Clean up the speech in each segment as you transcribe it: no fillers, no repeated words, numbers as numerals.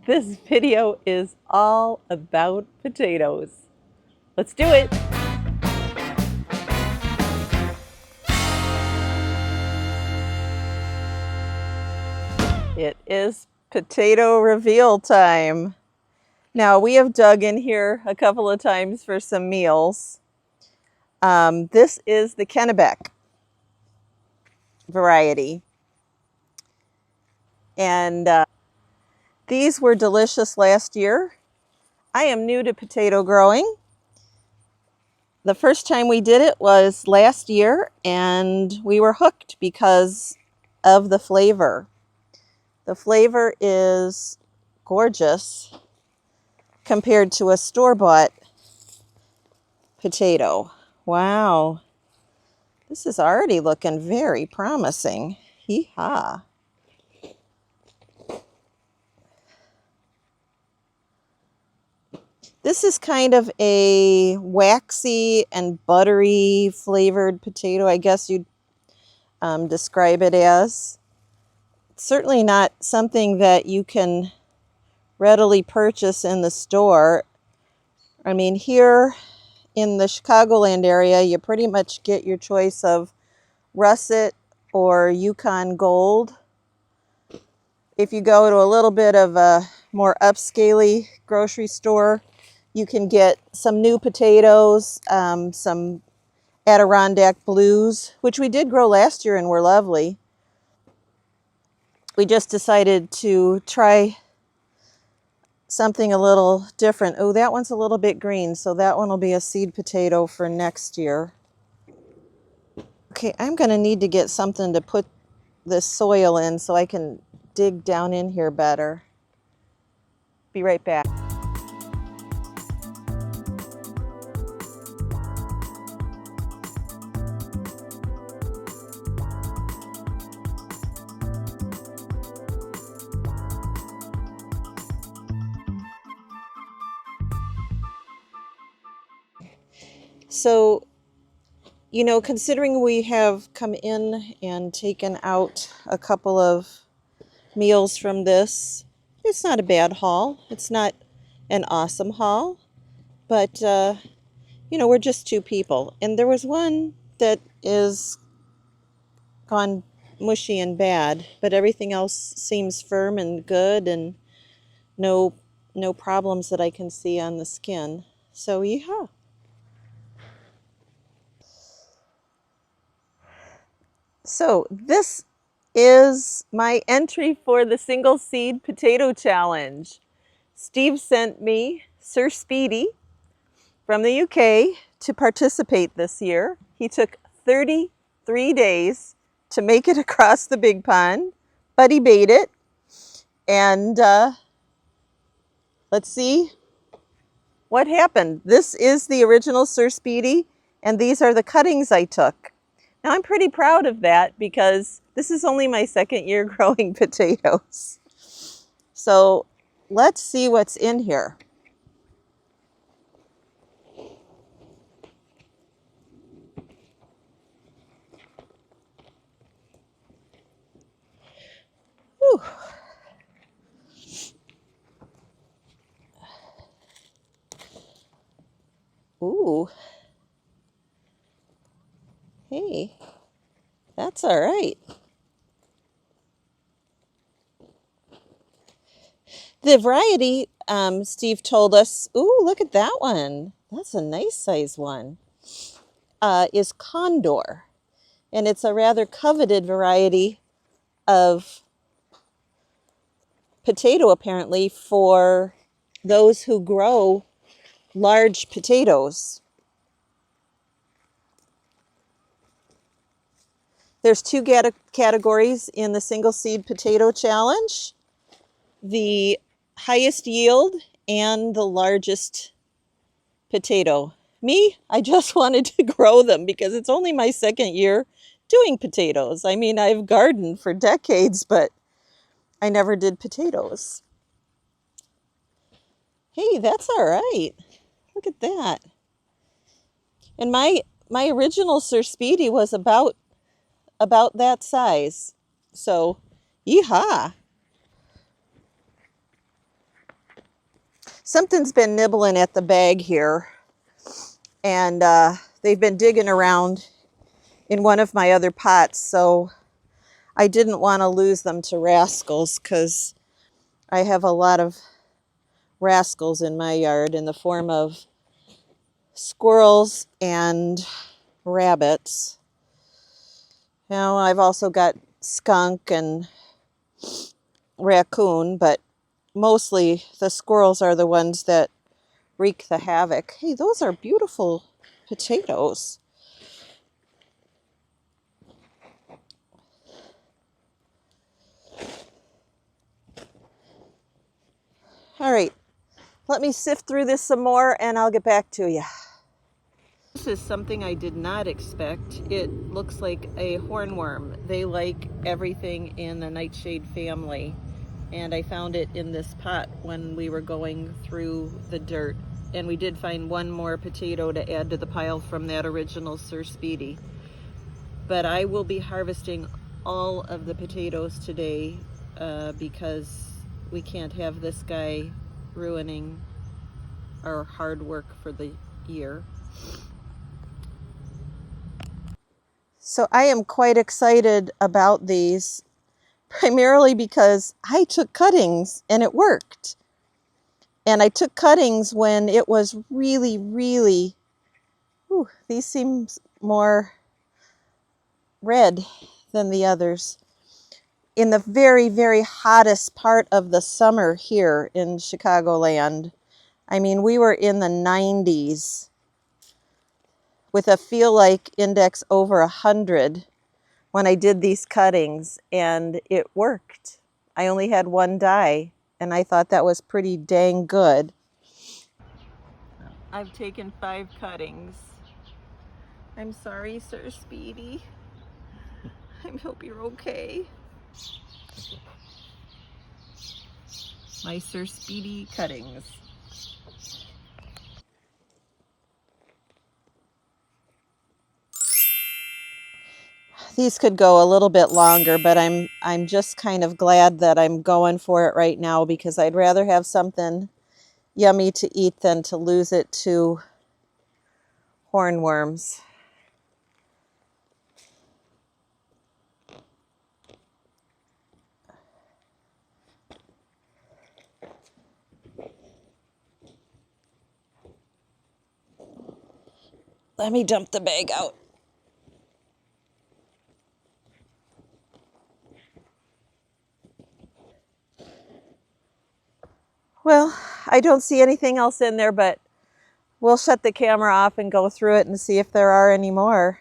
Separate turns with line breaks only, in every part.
This video is all about potatoes. Let's do it. It is potato reveal time. Now, we have dug in here a couple of times for some meals. This is the Kennebec variety. And these were delicious last year. I am new to potato growing. The first time we did it was last year, and we were hooked because of the flavor. The flavor is gorgeous compared to a store-bought potato. Wow. This is already looking very promising. Hee-haw. This is kind of a waxy and buttery flavored potato, I guess you'd describe it as. It's certainly not something that you can readily purchase in the store. I mean, here in the Chicagoland area, you pretty much get your choice of russet or Yukon Gold. If you go to a little bit of a more upscale grocery store, you can get some new potatoes, some Adirondack Blues, which we did grow last year and were lovely. We just decided to try something a little different. Oh, that one's a little bit green, so that one will be a seed potato for next year. Okay, I'm going to need to get something to put this soil in so I can dig down in here better. Be right back. So, you know, considering we have come in and taken out a couple of meals from this, it's not a bad haul. It's not an awesome haul, but, you know, we're just two people. And there was one that is gone mushy and bad, but everything else seems firm and good and no problems that I can see on the skin. So, yeah. So this is my entry for the single seed potato challenge. Steve sent me Sir Speedy from the UK to participate this year. He took 33 days to make it across the big pond, but he made it. And let's see what happened. This is the original Sir Speedy, and these are the cuttings I took. Now, I'm pretty proud of that because this is only my second year growing potatoes. So let's see what's in here. Whew. Ooh. Hey, that's all right. The variety, Steve told us, ooh, look at that one. That's a nice size one, is Kondor. And it's a rather coveted variety of potato, apparently, for those who grow large potatoes. There's two categories in the single seed potato challenge: the highest yield and the largest potato. Me, I just wanted to grow them because it's only my second year doing potatoes. I mean, I've gardened for decades, but I never did potatoes. Hey, that's all right. Look at that. And my original Sir Speedy was about that size. So, yeehaw. Something's been nibbling at the bag here, and they've been digging around in one of my other pots, so I didn't want to lose them to rascals, because I have a lot of rascals in my yard in the form of squirrels and rabbits. Now, I've also got skunk and raccoon, but mostly the squirrels are the ones that wreak the havoc. Hey, those are beautiful potatoes. All right, let me sift through this some more and I'll get back to you. This is something I did not expect. It looks like a hornworm. They like everything in the nightshade family. And I found it in this pot when we were going through the dirt. And we did find one more potato to add to the pile from that original Sir Speedy. But I will be harvesting all of the potatoes today because we can't have this guy ruining our hard work for the year. So I am quite excited about these, primarily because I took cuttings and it worked. And I took cuttings when it was really, really, these seem more red than the others. In the very, very hottest part of the summer here in Chicagoland. I mean, we were in the 90s with a feel like index over 100 when I did these cuttings, and it worked. I only had one die, and I thought that was pretty dang good. I've taken 5 cuttings. I'm sorry, Sir Speedy. I hope you're okay. My Sir Speedy cuttings. These could go a little bit longer, but I'm just kind of glad that I'm going for it right now, because I'd rather have something yummy to eat than to lose it to hornworms. Let me dump the bag out. Well, I don't see anything else in there, but we'll shut the camera off and go through it and see if there are any more.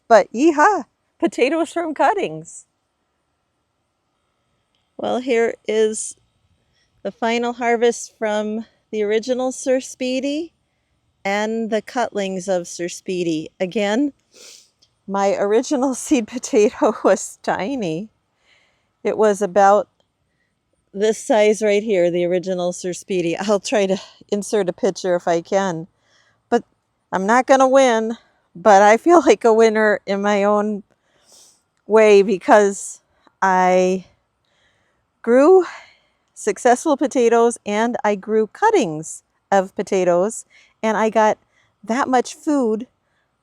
But yeehaw, potatoes from cuttings. Well, here is the final harvest from the original Sir Speedy and the cutlings of Sir Speedy. Again, my original seed potato was tiny. It was about this size right here, the original Sir Speedy. I'll try to insert a picture if I can. But I'm not going to win, but I feel like a winner in my own way, because I grew successful potatoes and I grew cuttings of potatoes, and I got that much food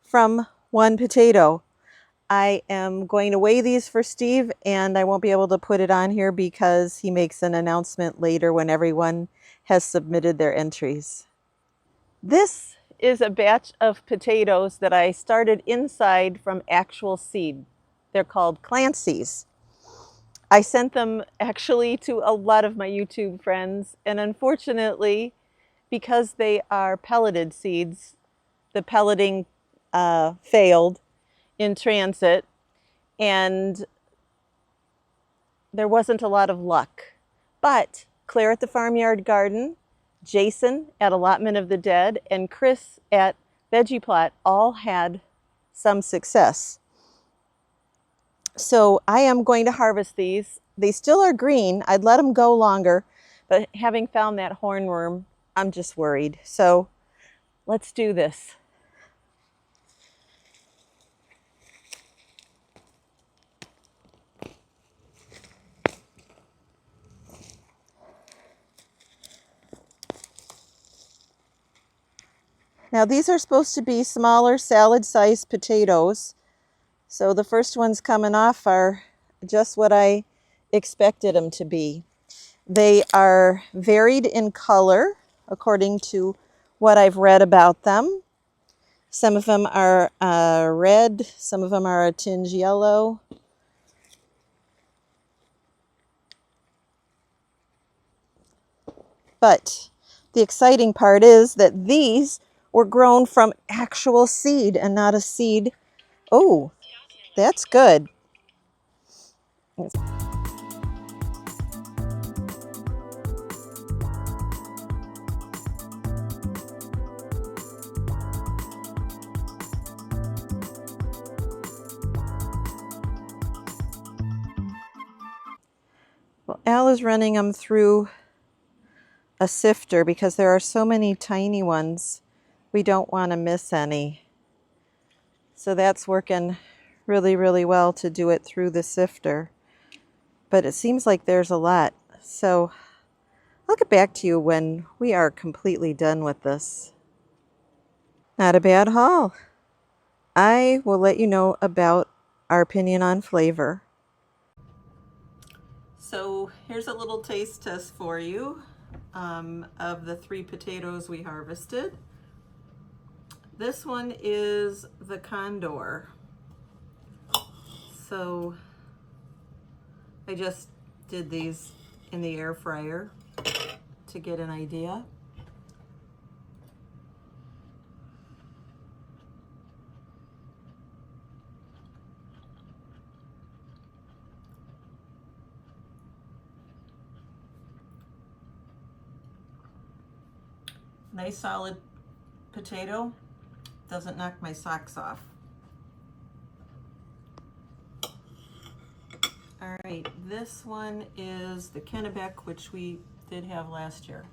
from one potato. I am going to weigh these for Steve, and I won't be able to put it on here because he makes an announcement later when everyone has submitted their entries. This is a batch of potatoes that I started inside from actual seed. They're called Clancy's. I sent them actually to a lot of my YouTube friends, and unfortunately, because they are pelleted seeds, the pelleting failed in transit, and there wasn't a lot of luck. But Claire at the Farmyard Garden, Jason at Allotment of the Dead, and Chris at Veggie Plot all had some success. So I am going to harvest these. They still are green. I'd let them go longer, but having found that hornworm, I'm just worried. So let's do this. Now these are supposed to be smaller salad-sized potatoes. So the first ones coming off are just what I expected them to be. They are varied in color according to what I've read about them. Some of them are red, some of them are a tinge yellow. But the exciting part is that these were grown from actual seed and not a seed. Oh, that's good. Well, Al is running them through a sifter because there are so many tiny ones. We don't want to miss any. So that's working really, really well to do it through the sifter. But it seems like there's a lot. So I'll get back to you when we are completely done with this. Not a bad haul. I will let you know about our opinion on flavor. So here's a little taste test for you of the 3 potatoes we harvested. This one is the Kondor. So I just did these in the air fryer to get an idea. Nice solid potato, doesn't knock my socks off. All right, this one is the Kennebec, which we did have last year.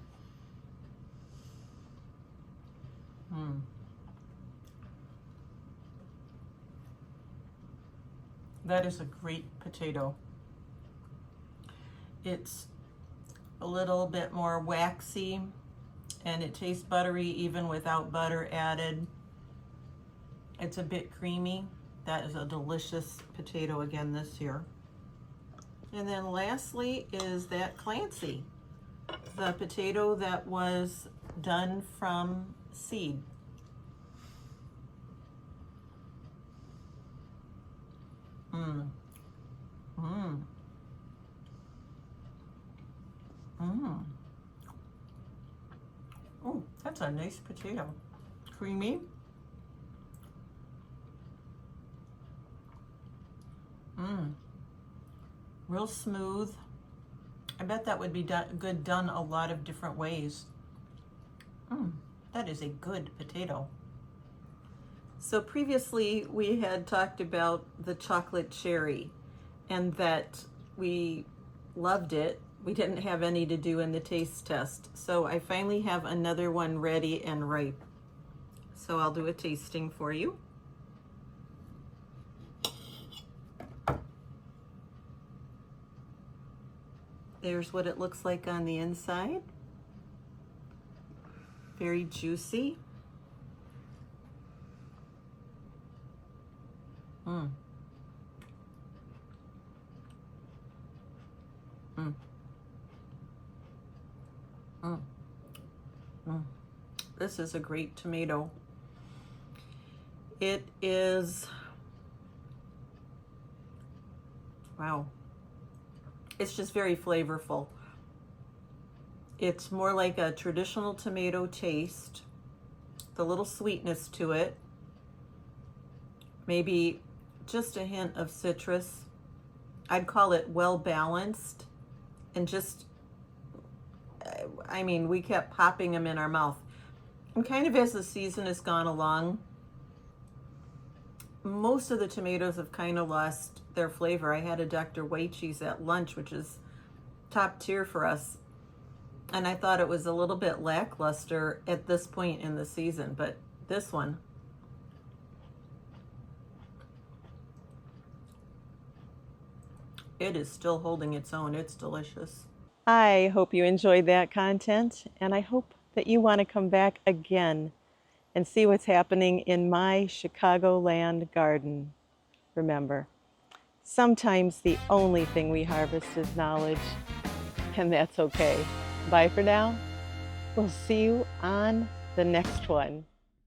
That is a great potato. It's a little bit more waxy and it tastes buttery even without butter added. It's a bit creamy. That is a delicious potato again this year. And then lastly is that Clancy, the potato that was done from seed. Oh, that's a nice potato. Creamy. Real smooth. I bet that would be good done a lot of different ways. That is a good potato. So previously we had talked about the chocolate cherry and that we loved it. We didn't have any to do in the taste test. So I finally have another one ready and ripe. So I'll do a tasting for you. There's what it looks like on the inside. Very juicy. This is a great tomato. It is, wow. It's just very flavorful. It's more like a traditional tomato taste, the little sweetness to it, maybe just a hint of citrus. I'd call it well balanced and just, I mean, we kept popping them in our mouth. And kind of as the season has gone along, most of the tomatoes have kind of lost their flavor. I had a Dr. White cheese at lunch, which is top tier for us. And I thought it was a little bit lackluster at this point in the season, but this one, it is still holding its own. It's delicious. I hope you enjoyed that content, and I hope that you want to come back again and see what's happening in my Chicagoland garden. Remember, sometimes the only thing we harvest is knowledge, and that's okay. Bye for now. We'll see you on the next one.